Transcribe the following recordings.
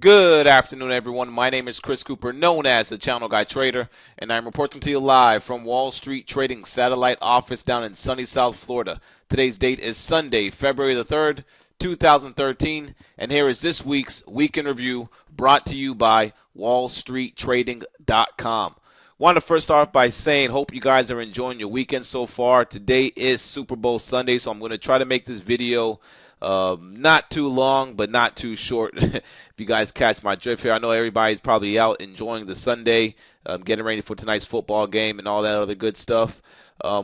Good afternoon, everyone. My name is Chris Cooper, known as the Channel Guy Trader, and I'm reporting to you live from Wall Street Trading Satellite Office down in sunny South Florida. Today's date is Sunday, February the 3rd, 2013, and here is this week's Week in Review brought to you by WallStreetTrading.com. Want to first start off by saying, hope you guys are enjoying your weekend so far. Today is Super Bowl Sunday, so I'm going to try to make this video not too long, but not too short. If you guys catch my drift here, I know everybody's probably out enjoying the Sunday, getting ready for tonight's football game and all that other good stuff.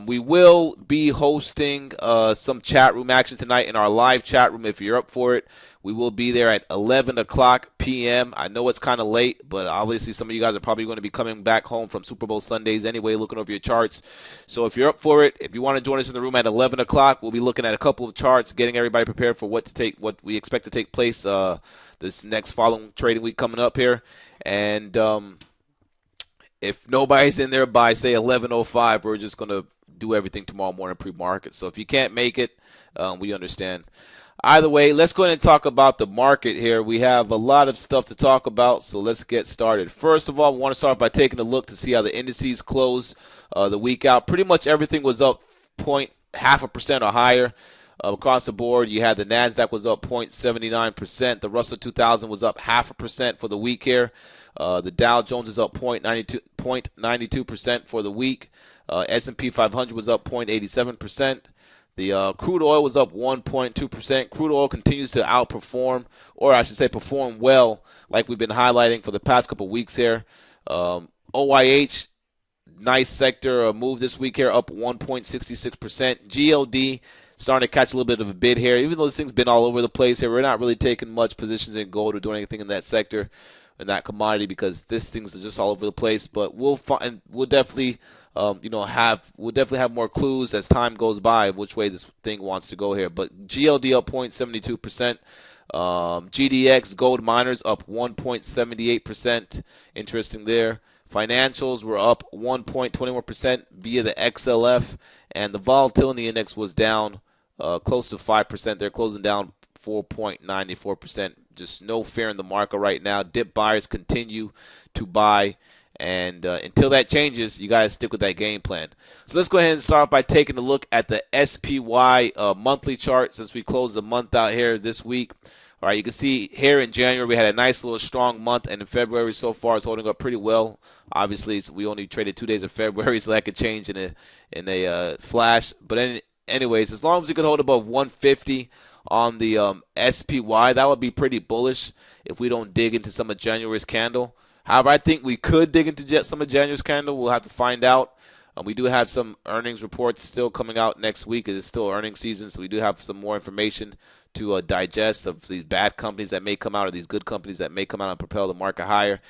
We will be hosting some chat room action tonight in our live chat room if you're up for it. We will be there at 11 o'clock p.m. I know it's kind of late, but obviously some of you guys are probably going to be coming back home from Super Bowl Sundays anyway, looking over your charts. So if you're up for it, if you want to join us in the room at 11 o'clock, we'll be looking at a couple of charts, getting everybody prepared for what we expect to take place this next following trading week coming up here. And if nobody's in there by, say, 11:05, we're just going to do everything tomorrow morning pre-market. So if you can't make it, we understand. Either way, let's go ahead and talk about the market here. We have a lot of stuff to talk about, so let's get started. First of all, I want to start by taking a look to see how the indices closed the week out. Pretty much everything was up 0.5% or higher. Across the board, you had the NASDAQ was up 0.79%. The Russell 2000 was up 0.5% for the week here. The Dow Jones is up 0.92% for the week. S&P 500 was up 0.87%. The crude oil was up 1.2%. Crude oil continues to outperform, or I should say perform well, like we've been highlighting for the past couple of weeks here. OYH, nice sector move this week here, up 1.66%. GLD starting to catch a little bit of a bid here. Even though this thing's been all over the place here, we're not really taking much positions in gold or doing anything in that sector, in that commodity, because this thing's just all over the place. But we'll definitely we'll definitely have more clues as time goes by of which way this thing wants to go here. But GLD up 0.72%. GDX gold miners up 1.78%. Interesting there. Financials were up 1.21% via the XLF, and the volatility index was down close to 5%. They're closing down 4.94%. Just no fear in the market right now. Dip buyers continue to buy. And until that changes, you got to stick with that game plan. So let's go ahead and start by taking a look at the SPY monthly chart since we closed the month out here this week. All right, you can see here in January we had a nice little strong month, and in February so far it's holding up pretty well. Obviously, we only traded 2 days of February, so that could change in a flash. But anyways, as long as we could hold above 150 on the SPY, that would be pretty bullish if we don't dig into some of January's candle. However, I think we could dig into some of January's candle. We'll have to find out. We do have some earnings reports still coming out next week. It is still earnings season, so we do have some more information to digest of these bad companies that may come out or these good companies that may come out and propel the market higher.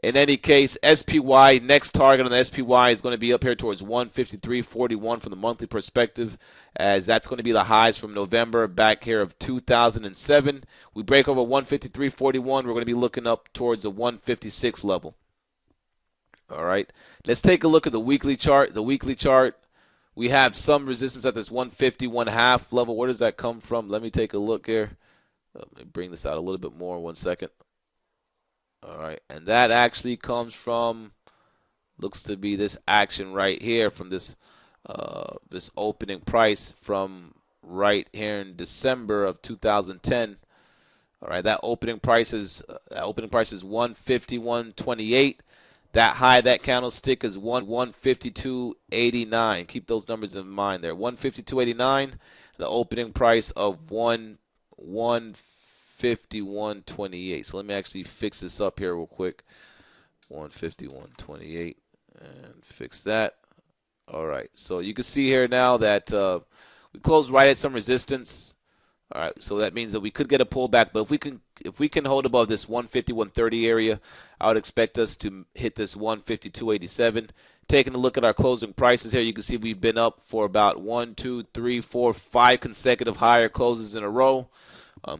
In any case, SPY, next target on the SPY is going to be up here towards 153.41 from the monthly perspective, as that's going to be the highs from November back here of 2007. We break over 153.41, we're going to be looking up towards the 156 level. All right, let's take a look at the weekly chart. The weekly chart, we have some resistance at this 151.5 level. Where does that come from? Let me take a look here. Let me bring this out a little bit more. 1 second. All right, and that actually comes from, looks to be this action right here from this this opening price from right here in December of 2010. All right, that opening price is 151.28. That high, that candlestick is 152.89. Keep those numbers in mind there. 152.89. The opening price of 151.28. So let me actually fix this up here real quick. 151.28 and fix that. All right. So you can see here now that we closed right at some resistance. All right. So that means that we could get a pullback, but if we can hold above this 150-130 area, I would expect us to hit this 152.87. Taking a look at our closing prices here, you can see we've been up for about 1, 2, 3, 4, 5 consecutive higher closes in a row.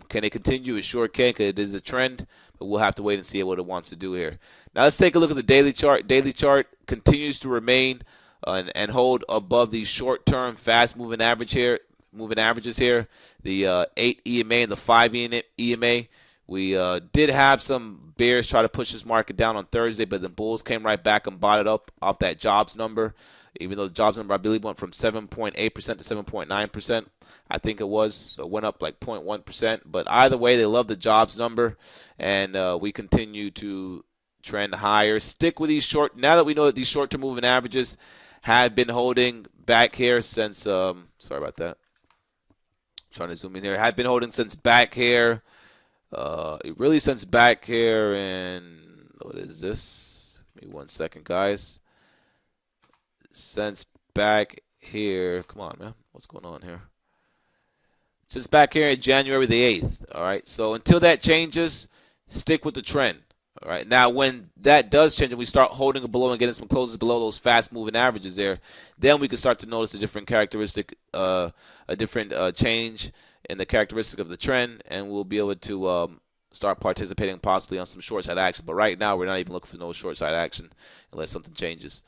Can it continue? It sure can, because it is a trend, but we'll have to wait and see what it wants to do here. Now let's take a look at the daily chart. Daily chart continues to remain and hold above the short-term fast-moving averages here. The 8 EMA and the 5 EMA. We did have some bears try to push this market down on Thursday, but the bulls came right back and bought it up off that jobs number. Even though the jobs number, I believe, went from 7.8% to 7.9%, I think it was. So it went up like 0.1%. But either way, they love the jobs number, and we continue to trend higher. Stick with these short. Now that we know that these short-term moving averages have been holding back here since. Sorry about that. Trying to zoom in here. Have been holding since back here. Really since back here in, what is this? Give me 1 second, guys. Since back here, come on, man. What's going on here? Since back here in January the 8th, all right? So until that changes, stick with the trend, all right? Now, when that does change and we start holding it below and getting some closes below those fast-moving averages there, then we can start to notice a different characteristic, a different change in the characteristic of the trend, and we'll be able to start participating possibly on some short side action. But right now, we're not even looking for no short side action unless something changes.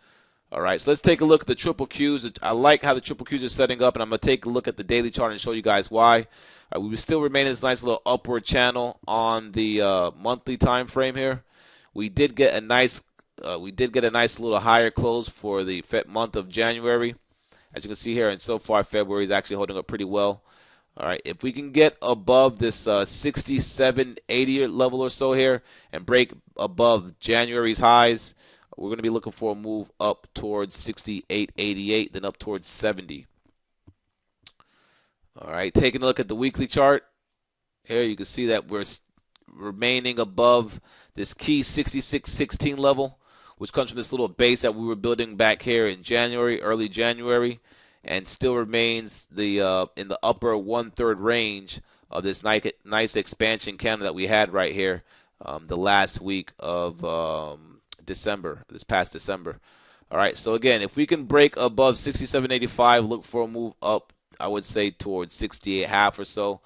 All right, so let's take a look at the triple Qs. I like how the triple Qs are setting up, and I'm going to take a look at the daily chart and show you guys why. We will still remain in this nice little upward channel on the monthly time frame here. We did get a nice little higher close for the month of January. As you can see here, and so far February is actually holding up pretty well. All right, if we can get above this 67.80 level or so here and break above January's highs, we're going to be looking for a move up towards 68.88, then up towards 70. All right, taking a look at the weekly chart. Here you can see that we're remaining above this key 66.16 level, which comes from this little base that we were building back here in January, early January, and still remains the in the upper 1/3 range of this nice expansion candle that we had right here the last week of December, this past December. All right, so again, if we can break above 67.85, look for a move up, I would say towards 68.5 or so.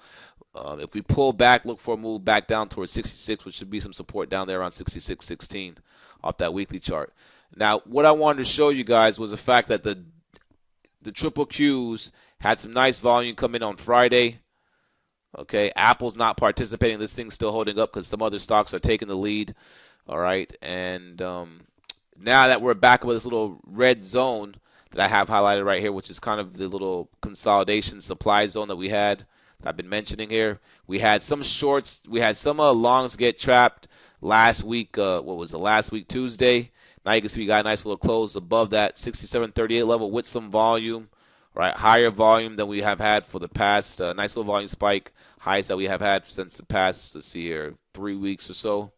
If we pull back, look for a move back down towards 66, which should be some support down there around 66.16 off that weekly chart. Now, what I wanted to show you guys was the fact that the triple Qs had some nice volume come in on Friday. Okay, Apple's not participating. This thing's still holding up because some other stocks are taking the lead. All right, and now that we're back with this little red zone that I have highlighted right here, which is kind of the little consolidation supply zone that we had, that I've been mentioning here. We had some shorts, we had some longs get trapped last week. What was the last week? Tuesday. Now you can see we got a nice little close above that 67.38 level with some volume, right? Higher volume than we have had for the past. Nice little volume spike, highs that we have had since the past, let's see here, 3 weeks or so.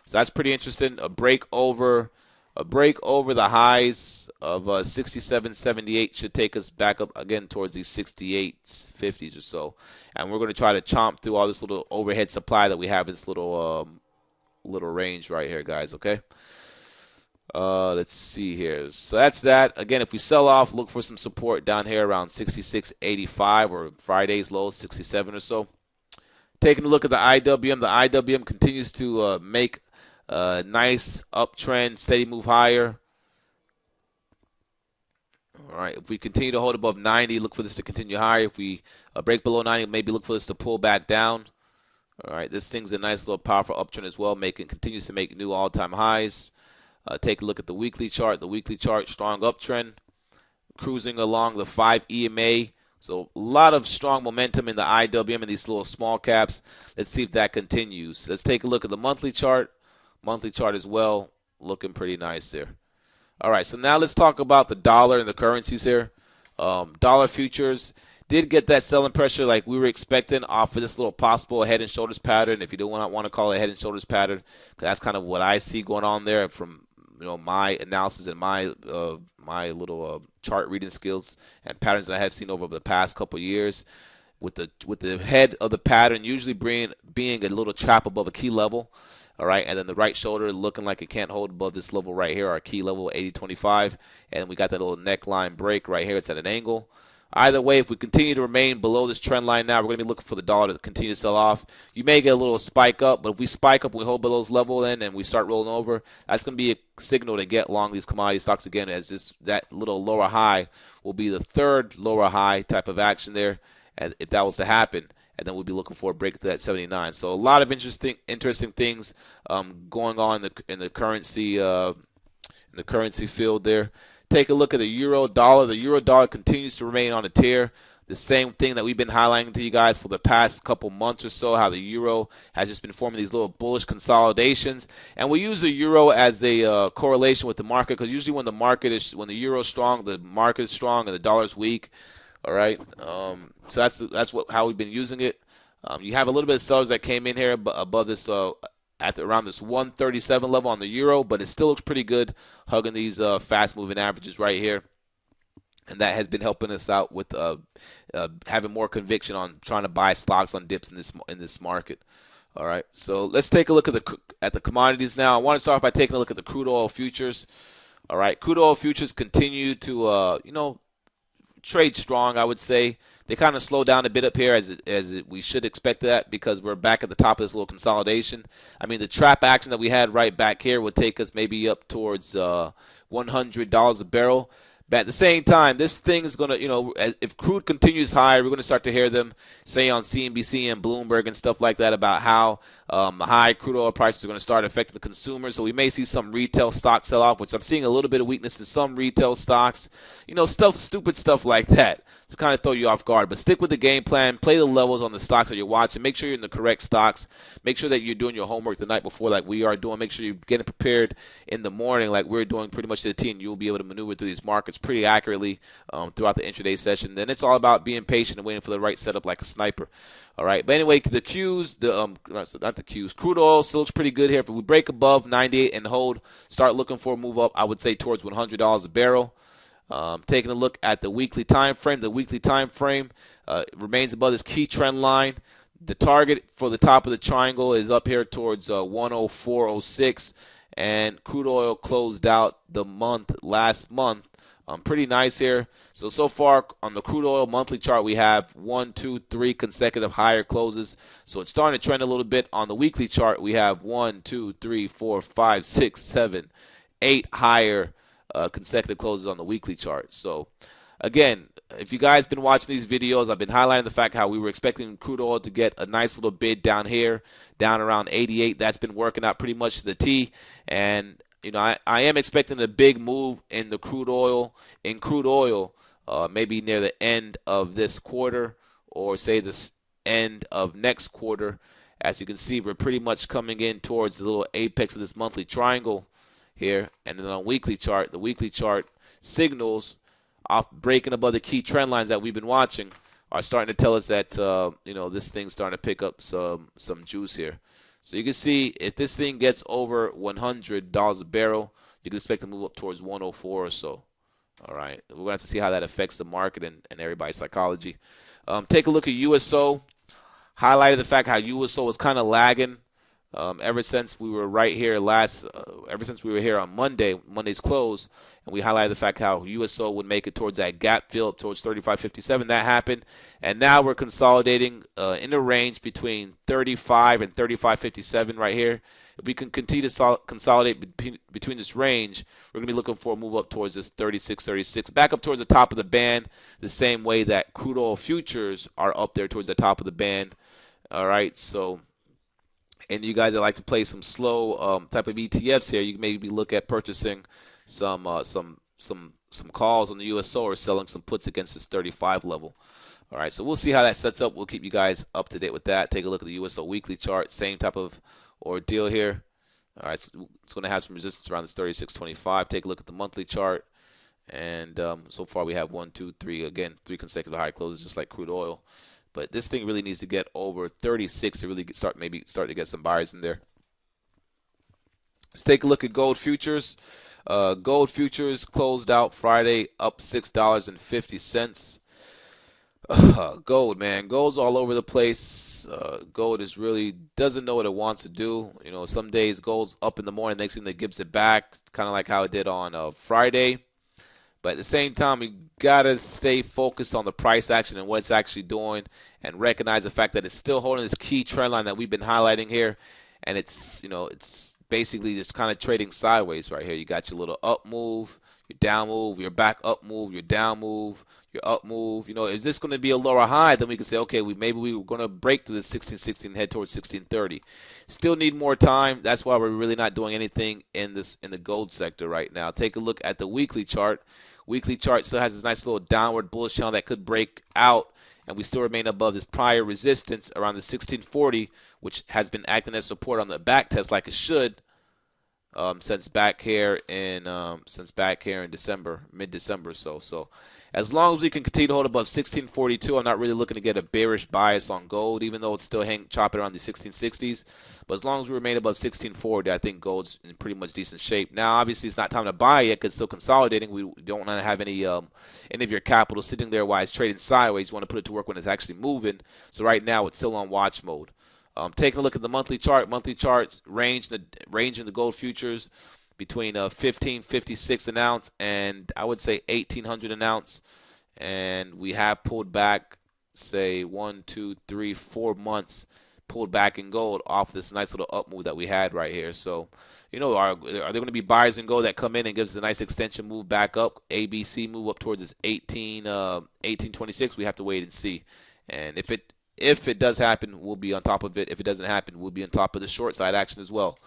So that's pretty interesting. A break over the highs of 67.78 should take us back up again towards these 68.50s or so. And we're going to try to chomp through all this little overhead supply that we have in this little range right here, guys, okay? Let's see here. So that's that. Again, if we sell off, look for some support down here around 66.85 or Friday's low, 67 or so. Taking a look at the IWM continues to make a nice uptrend, steady move higher. All right, if we continue to hold above 90, look for this to continue higher. If we break below 90, maybe look for this to pull back down. All right, this thing's a nice little powerful uptrend as well, continues to make new all-time highs. Take a look at the weekly chart. The weekly chart, strong uptrend, cruising along the 5 EMA. So a lot of strong momentum in the IWM and these little small caps. Let's see if that continues. Let's take a look at the monthly chart. Monthly chart as well, looking pretty nice there. All right, so now let's talk about the dollar and the currencies here. Dollar futures did get that selling pressure like we were expecting off of this little possible head and shoulders pattern. If you don't want to call it a head and shoulders pattern, because that's kind of what I see going on there from my analysis and my little chart reading skills and patterns that I have seen over the past couple of years. With the head of the pattern usually being a little trap above a key level. All right, and then the right shoulder looking like it can't hold above this level right here, our key level 80.25, and we got that little neckline break right here. It's at an angle. Either way, if we continue to remain below this trend line now, we're going to be looking for the dollar to continue to sell off. You may get a little spike up, but if we spike up, we hold below this level then, and we start rolling over, that's going to be a signal to get long these commodity stocks again, as that little lower high will be the third lower high type of action there, and if that was to happen. and then we'll be looking for a break to that 79. So a lot of interesting things going on in the currency field there. Take a look at the euro dollar. The euro dollar continues to remain on a tear. The same thing that we've been highlighting to you guys for the past couple months or so, how the euro has just been forming these little bullish consolidations. And we use the euro as a correlation with the market, because usually when the euro is strong, the market is strong, and the dollar is weak. All right, so that's how we've been using it. You have a little bit of sellers that came in here above this around this 137 level on the euro, but it still looks pretty good, hugging these fast-moving averages right here. And that has been helping us out with having more conviction on trying to buy stocks on dips in this market. All right, so let's take a look at the commodities now. I want to start by taking a look at the crude oil futures. All right, crude oil futures continue to trade strong, I would say. They kind of slowed down a bit up here, we should expect that, because we're back at the top of this little consolidation. I mean, the trap action that we had right back here would take us maybe up towards $100 a barrel. But at the same time, this thing is going to, if crude continues higher, we're going to start to hear them say on CNBC and Bloomberg and stuff like that about how high crude oil prices are going to start affecting the consumers. So we may see some retail stock sell off, which I'm seeing a little bit of weakness in some retail stocks. Stupid stuff like that to kind of throw you off guard. But stick with the game plan. Play the levels on the stocks that you're watching. Make sure you're in the correct stocks. Make sure that you're doing your homework the night before like we are doing. Make sure you're getting prepared in the morning like we're doing pretty much to the T, and you'll be able to maneuver through these markets pretty accurately throughout the intraday session. Then it's all about being patient and waiting for the right setup like a sniper. All right, but anyway, the Qs, not the Qs, crude oil still looks pretty good here. If we break above 98 and hold, start looking for a move up, I would say towards $100 a barrel. Taking a look at the weekly time frame, remains above this key trend line. The target for the top of the triangle is up here towards 104.06, and crude oil closed out the last month. Pretty nice here. So far on the crude oil monthly chart, we have 1, 2, 3 consecutive higher closes. So it's starting to trend a little bit. On the weekly chart, we have 1, 2, 3, 4, 5, 6, 7, 8 higher consecutive closes on the weekly chart. So again, if you guys been watching these videos, I've been highlighting the fact how we were expecting crude oil to get a nice little bid down here, down around 88. That's been working out pretty much to the T. And I am expecting a big move in the crude oil, maybe near the end of this quarter, or say this end of next quarter. As you can see, we're pretty much coming in towards the little apex of this monthly triangle here. And then on the weekly chart signals off breaking above the key trend lines that we've been watching are starting to tell us that this thing's starting to pick up some juice here. So you can see if this thing gets over $100 a barrel, you can expect to move up towards 104 or so. All right, we're going to have to see how that affects the market and everybody's psychology. Take a look at USO. Highlighted the fact how USO was kind of lagging ever since we were right here ever since we were here on Monday's close, and we highlighted the fact how USO would make it towards that gap fill towards 35.57. That happened, and now we're consolidating in a range between 35 and 35.57 right here. If we can continue to consolidate between this range, we're going to be looking for a move up towards this 36.36, back up towards the top of the band, the same way that crude oil futures are up there towards the top of the band. All right, so. And you guys that like to play some slow type of ETFs here, you can maybe look at purchasing some calls on the USO or selling some puts against this 35 level. All right, so we'll see how that sets up. We'll keep you guys up to date with that. Take a look at the USO weekly chart, same type of ordeal here. All right, so it's going to have some resistance around this 36.25. Take a look at the monthly chart, and so far we have 1, 2, 3 again, 3 consecutive high closes, just like crude oil. But this thing really needs to get over 36 to really start to get some buyers in there. Let's take a look at gold futures. Gold futures closed out Friday up $6.50. Gold, man, gold's all over the place. Gold really doesn't know what it wants to do. Some days gold's up in the morning, next thing it gives it back, kind of like how it did on Friday. But at the same time, we got to stay focused on the price action and what it's actually doing, and recognize the fact that it's still holding this key trend line that we've been highlighting here. And it's basically just kind of trading sideways right here. You got your little up move, your down move, your back up move, your down move, your up move. Is this going to be a lower high? Then we can say, okay, maybe we were going to break through the 1660 and head towards 1630. Still need more time. That's why we're really not doing anything in the gold sector right now. Take a look at the weekly chart. Weekly chart still has this nice little downward bullish channel that could break out, and we still remain above this prior resistance around the 1640, which has been acting as support on the back test like it should. Since back here in December, mid-December or so. So as long as we can continue to hold above 1642, I'm not really looking to get a bearish bias on gold, even though it's still chopping around the 1660s. But as long as we remain above 1640, I think gold's in pretty much decent shape. Now, obviously, it's not time to buy yet because it's still consolidating. We don't want to have any of your capital sitting there while it's trading sideways. You want to put it to work when it's actually moving. So right now, it's still on watch mode. Taking a look at the monthly chart. Monthly charts range in the gold futures between 1556 an ounce and I would say 1800 an ounce, and we have pulled back, say 1, 2, 3, 4 months pulled back in gold off this nice little up move that we had right here. So, are there going to be buyers in gold that come in and gives us a nice extension move back up, ABC move up towards this 1826? We have to wait and see, and if it does happen, we'll be on top of it. If it doesn't happen, we'll be on top of the short side action as well.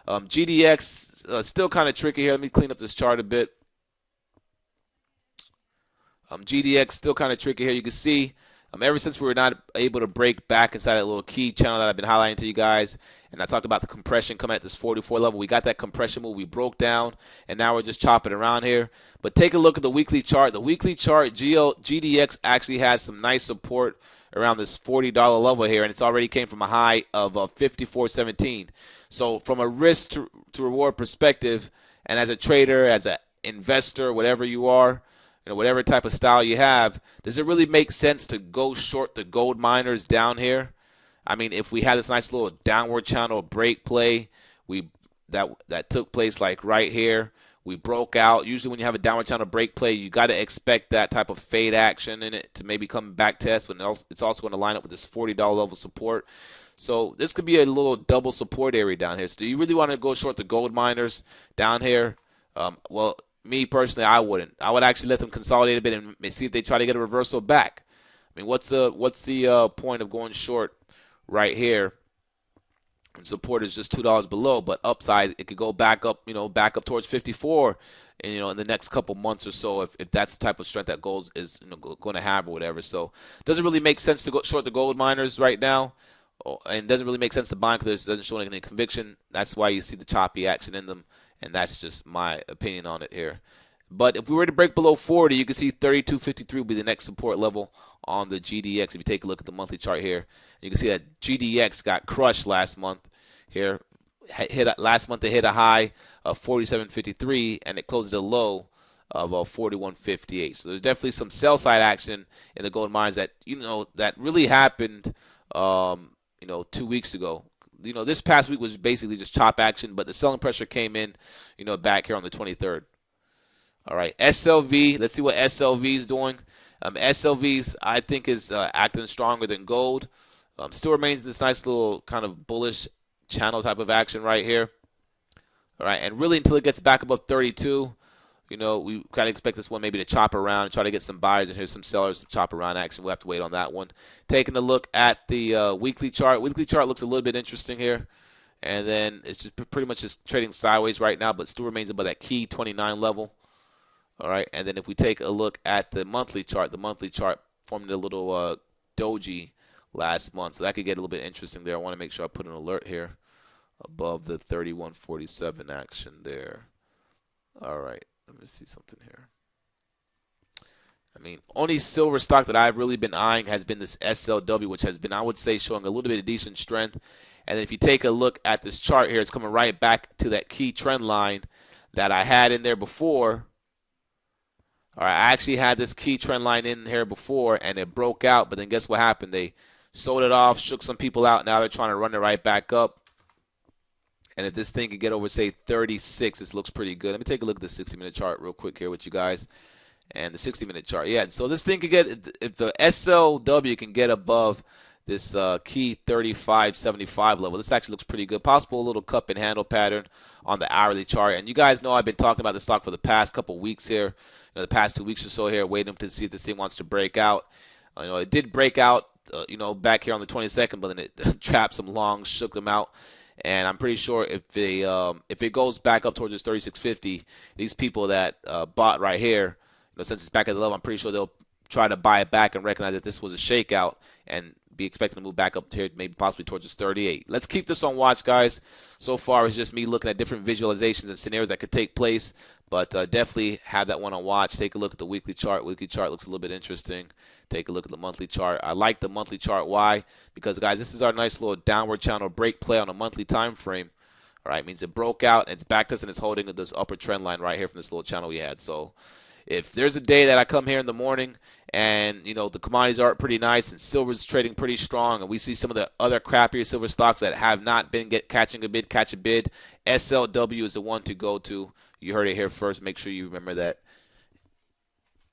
GDX, still kind of tricky here. Let me clean up this chart a bit. GDX, still kind of tricky here. You can see ever since we were not able to break back inside that little key channel that I've been highlighting to you guys, and I talked about the compression coming at this 44 level. We got that compression move. We broke down, and now we're just chopping around here. But take a look at the weekly chart. The weekly chart, GDX actually has some nice support around this $40 level here, and it's already came from a high of 54.17. So from a risk to reward perspective, and as a trader, as an investor, whatever you are, whatever type of style you have, does it really make sense to go short the gold miners down here? I mean, if we had this nice little downward channel break play, that took place like right here. We broke out. Usually when you have a downward channel break play, you got to expect that type of fade action in it to maybe come back test. When it's also going to line up with this $40 level support. So this could be a little double support area down here. So do you really want to go short the gold miners down here? Well, me personally, I wouldn't. I would actually let them consolidate a bit and see if they try to get a reversal back. I mean, what's the point of going short right here? And support is just $2 below, but upside it could go back up, back up towards 54, and in the next couple months or so, if that's the type of strength that gold is going to have or whatever. So it doesn't really make sense to go short the gold miners right now, and it doesn't really make sense to buy them because it doesn't show any conviction. That's why you see the choppy action in them, and that's just my opinion on it here. But if we were to break below 40, you can see 32.53 will be the next support level on the GDX. If you take a look at the monthly chart here, you can see that GDX got crushed last month here. Last month it hit a high of 47.53 and it closed at a low of 41.58. So there's definitely some sell side action in the gold mines that that really happened 2 weeks ago. This past week was basically just chop action, but the selling pressure came in back here on the 23rd. All right, SLV. Let's see what SLV is doing. SLV's, I think, is acting stronger than gold. Still remains this nice little kind of bullish channel type of action right here. All right, and really until it gets back above 32, we kind of expect this one maybe to chop around and try to get some buyers and here's some sellers to chop around action. We'll have to wait on that one. Taking a look at the weekly chart. Weekly chart looks a little bit interesting here. And then it's just pretty much just trading sideways right now, but still remains above that key 29 level. All right, and then if we take a look at the monthly chart formed a little doji last month, so that could get a little bit interesting there. I want to make sure I put an alert here above the 31.47 action there. All right, let me see something here. I mean, only silver stock that I've really been eyeing has been this SLW, which has been, I would say, showing a little bit of decent strength. And then if you take a look at this chart here, it's coming right back to that key trend line that I had in there before. All right, I actually had this key trend line in here before, and it broke out. But then guess what happened? They sold it off, shook some people out. Now they're trying to run it right back up. And if this thing could get over, say, 36, this looks pretty good. Let me take a look at the 60-minute chart real quick here with you guys. And the 60-minute chart. Yeah, so this thing could get, if the SLW can get above this key 35.75 level. This actually looks pretty good. Possible little cup and handle pattern on the hourly chart. And you guys know I've been talking about the stock for the past couple weeks here, the past 2 weeks or so here, waiting to see if this thing wants to break out. It did break out, back here on the 22nd, but then it trapped some longs, shook them out. And I'm pretty sure if it goes back up towards this 36.50, these people that bought right here, since it's back at the level, I'm pretty sure they'll try to buy it back and recognize that this was a shakeout and be expecting to move back up here, maybe possibly towards this 38. Let's keep this on watch, guys. So far, it's just me looking at different visualizations and scenarios that could take place, but definitely have that one on watch. Take a look at the weekly chart. Weekly chart looks a little bit interesting. Take a look at the monthly chart. I like the monthly chart. Why? Because, guys, this is our nice little downward channel break play on a monthly time frame. All right, means it broke out, and it's backed us, and it's holding this upper trend line right here from this little channel we had. So if there's a day that I come here in the morning and, the commodities are pretty nice and silver's trading pretty strong and we see some of the other crappier silver stocks that have not been catching a bid, catch a bid, SLW is the one to go to. You heard it here first. Make sure you remember that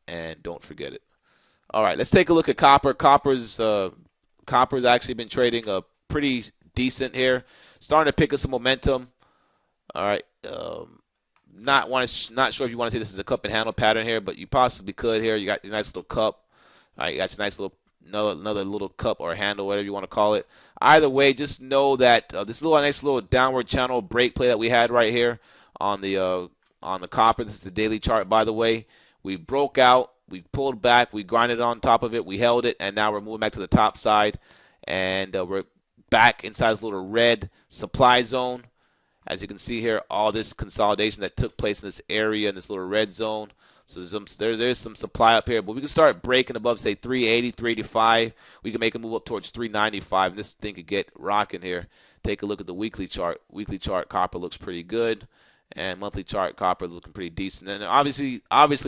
and don't forget it. All right, let's take a look at copper. Copper's actually been trading pretty decent here, starting to pick up some momentum. All right, not sure if you want to say this is a cup and handle pattern here, but you possibly could here. You got your nice little cup. All right, you got your nice little another little cup or handle, whatever you want to call it. Either way, just know that this nice little downward channel break play that we had right here on the copper. This is the daily chart, by the way. We broke out. We pulled back, we grinded on top of it, we held it, and now we're moving back to the top side. And we're back inside this little red supply zone. As you can see here, all this consolidation that took place in this area, in this little red zone. So there's some supply up here. But we can start breaking above, say, 380, 385. We can make a move up towards 395, and this thing could get rocking here. Take a look at the weekly chart. Weekly chart, copper looks pretty good. And monthly chart, copper looking pretty decent. And obviously,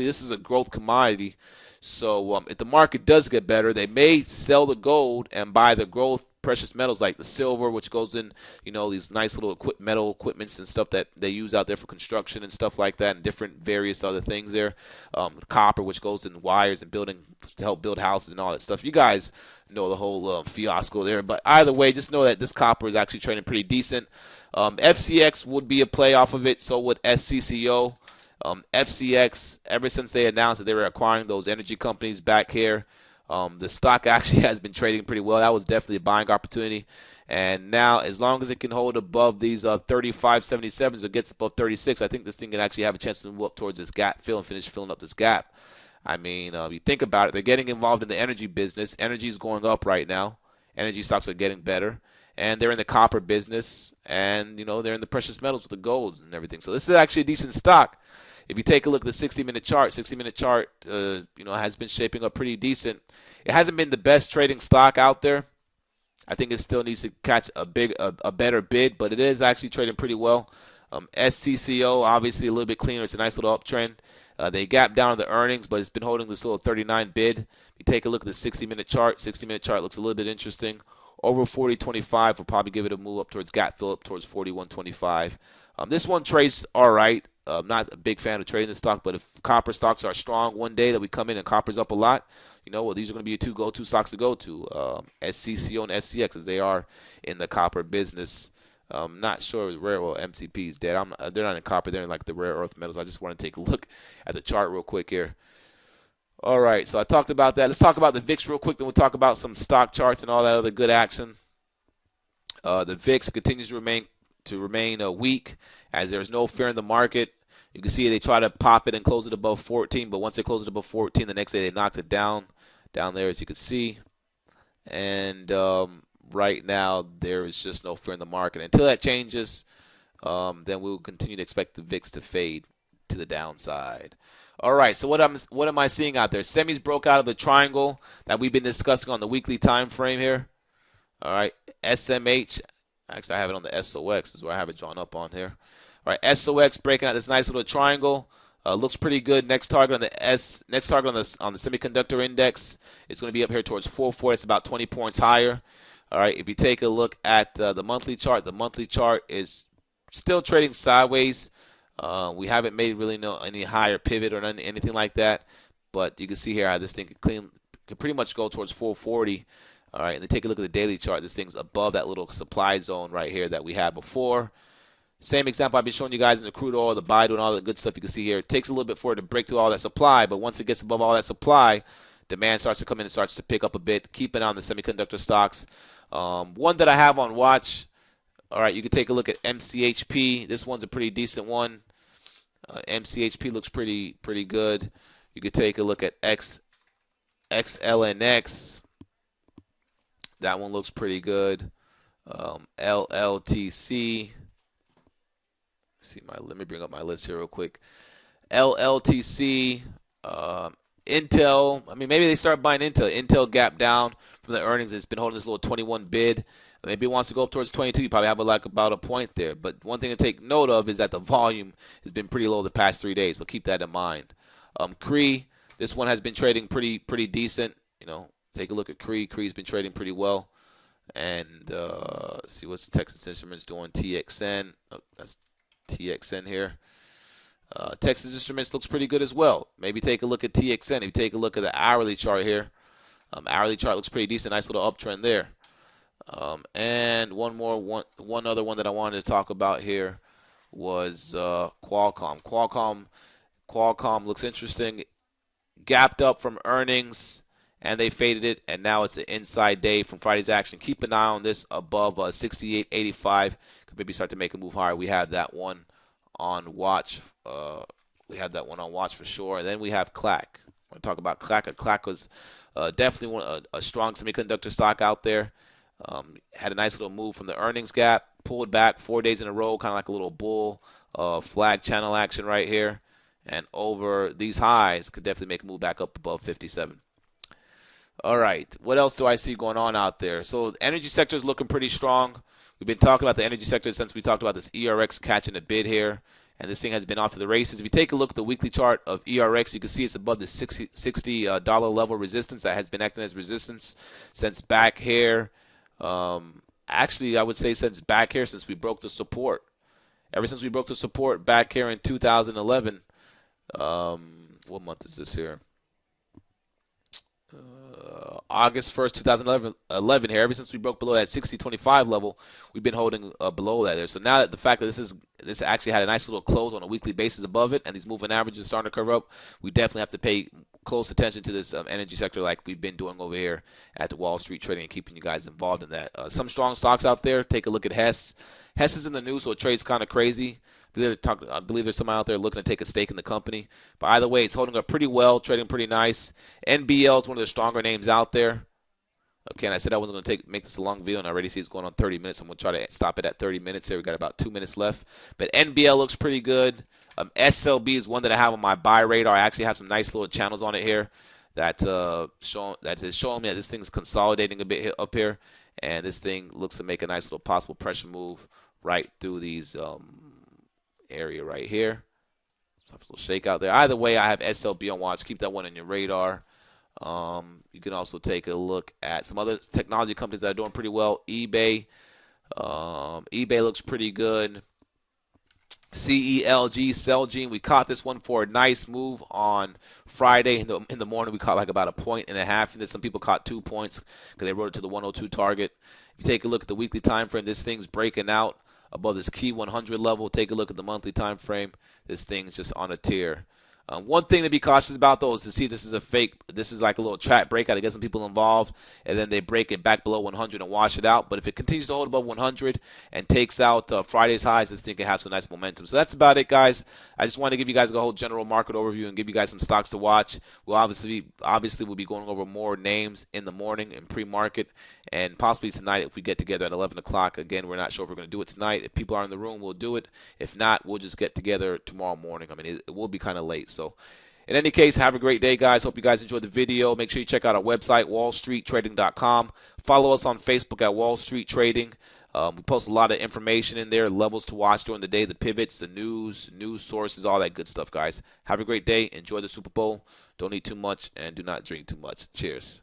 this is a growth commodity. So if the market does get better, they may sell the gold and buy the growth precious metals like the silver, which goes in, these nice little metal equipments and stuff that they use out there for construction and stuff like that, and different various other things there. Copper, which goes in wires and building to help build houses and all that stuff. You guys know the whole fiasco there. But either way, just know that this copper is actually trading pretty decent. FCX would be a play off of it, so would SCCO. FCX, ever since they announced that they were acquiring those energy companies back here, the stock actually has been trading pretty well. That was definitely a buying opportunity. And now, as long as it can hold above these 35.77s or gets above 36, I think this thing can actually have a chance to move up towards this gap fill and finish filling up this gap. I mean, you think about it, they're getting involved in the energy business. Energy is going up right now. Energy stocks are getting better. And they're in the copper business, and they're in the precious metals with the gold and everything. So this is actually a decent stock. If you take a look at the 60-minute chart, has been shaping up pretty decent. It hasn't been the best trading stock out there. I think it still needs to catch a better bid, but it is actually trading pretty well. SCCO, obviously a little bit cleaner. It's a nice little uptrend. They gapped down on the earnings, but it's been holding this little 39 bid. If you take a look at the 60-minute chart, 60-minute chart looks a little bit interesting. Over 40.25 will probably give it a move up towards gap fill up towards 41.25. This one trades all right. I'm not a big fan of trading this stock, but if copper stocks are strong one day that we come in and copper's up a lot, these are going to be two go-to stocks to go to, SCCO and FCX, as they are in the copper business. I'm not sure MCP is dead. They're not in copper. They're in like the rare earth metals. I just want to take a look at the chart real quick here. All right, so I talked about that. Let's talk about the VIX real quick, then we'll talk about some stock charts and all that other good action. The VIX continues to remain weak, as there's no fear in the market. You can see they try to pop it and close it above 14, but once they close it above 14, the next day they knocked it down there, as you can see. And right now there is just no fear in the market. Until that changes, then we'll continue to expect the VIX to fade to the downside. All right, so what am I seeing out there? Semis broke out of the triangle that we've been discussing on the weekly time frame here. All right, SMH. Actually, I have it on the SOX. This is where I have it drawn up on here. All right, SOX breaking out this nice little triangle. Looks pretty good. Next target on the semiconductor index is going to be up here towards 440. It's about 20 points higher. All right, if you take a look at the monthly chart is still trading sideways. We haven't made really any higher pivot or anything like that, but you can see here how this thing could pretty much go towards 440 All right, and then take a look at the daily chart. This thing's above that little supply zone right here that we had before. Same example I've been showing you guys in the crude oil, the Baidu, and all the good stuff you can see here. It takes a little bit for it to break through all that supply, but once it gets above all that supply, demand starts to come in and starts to pick up a bit. Keep it on the semiconductor stocks. One that I have on watch, all right, you can take a look at MCHP. This one's a pretty decent one. MCHP looks pretty good. You could take a look at XLNX. That one looks pretty good. LLTC. Let me bring up my list here real quick. LLTC, Intel. I mean, maybe they start buying Intel. Intel gap down from the earnings. It's been holding this little 21 bid. Maybe it wants to go up towards 22. You probably have about a point there. But one thing to take note of is that the volume has been pretty low the past 3 days. So keep that in mind. Cree, this one has been trading pretty decent. You know, take a look at Cree. Cree's been trading pretty well. And see what's Texas Instruments doing. TXN. Oh, that's TXN here. Texas Instruments looks pretty good as well. Maybe take a look at TXN. If you take a look at the hourly chart here, hourly chart looks pretty decent. Nice little uptrend there. And one other one that I wanted to talk about here was Qualcomm. Qualcomm looks interesting. Gapped up from earnings, and they faded it, and now it's an inside day from Friday's action. Keep an eye on this above 68.85. Could maybe start to make a move higher. We have that one on watch. We have that one on watch for sure. And then we have CLAC. I want to talk about CLAC. CLAC was definitely a strong semiconductor stock out there. Had a nice little move from the earnings gap, pulled back 4 days in a row, kind of like a little bull flag channel action right here. And over these highs, could definitely make a move back up above 57. All right, what else do I see going on out there? So the energy sector is looking pretty strong. We've been talking about the energy sector since we talked about this ERX catching a bid here. And this thing has been off to the races. If you take a look at the weekly chart of ERX, you can see it's above the $60 level resistance that has been acting as resistance since back here. Actually, I would say since back here, since we broke the support. Ever since we broke the support back here in 2011. What month is this here? August 1st, 2011 here. Ever since we broke below that 60.25 level, we've been holding below that there. So now that the fact that this actually had a nice little close on a weekly basis above it, and these moving averages starting to curve up, we definitely have to pay close attention to this energy sector like we've been doing over here at the Wall Street Trading and keeping you guys involved in that. Some strong stocks out there. Take a look at Hess. Hess is in the news, so it trades kind of crazy. I believe there's someone out there looking to take a stake in the company. But either way, it's holding up pretty well, trading pretty nice. NBL is one of the stronger names out there. Okay, and I said I wasn't going to make this a long video, and I already see it's going on 30 minutes. I'm going to try to stop it at 30 minutes here. We got about 2 minutes left. But NBL looks pretty good. SLB is one that I have on my buy radar. I actually have some nice little channels on it here that is showing me that this thing's consolidating a bit up here, and this thing looks to make a nice little possible pressure move right through these area right here. So a little shake out there. Either way, I have SLB on watch. Keep that one on your radar. You can also take a look at some other technology companies that are doing pretty well. eBay. eBay looks pretty good. CELG, Celgene. We caught this one for a nice move on Friday in the morning. We caught like about 1.5 points, and then some people caught 2 points because they rode it to the 102 target. If you take a look at the weekly time frame, this thing's breaking out above this key 100 level. Take a look at the monthly time frame. This thing's just on a tear. One thing to be cautious about, though, is to see if this is a fake. This is like a little trap breakout to get some people involved, and then they break it back below 100 and wash it out. But if it continues to hold above 100 and takes out Friday's highs, this thing can have some nice momentum. So that's about it, guys. I just wanted to give you guys a whole general market overview and give you guys some stocks to watch. We'll obviously we'll be going over more names in the morning in pre-market, and possibly tonight if we get together at 11 o'clock. Again, we're not sure if we're going to do it tonight. If people are in the room, we'll do it. If not, we'll just get together tomorrow morning. I mean, it will be kind of late. So in any case, have a great day, guys. Hope you guys enjoyed the video. Make sure you check out our website, wallstreettrading.com. Follow us on Facebook at Wall Street Trading. We post a lot of information in there, levels to watch during the day, the pivots, the news sources, all that good stuff, guys. Have a great day. Enjoy the Super Bowl. Don't eat too much and do not drink too much. Cheers.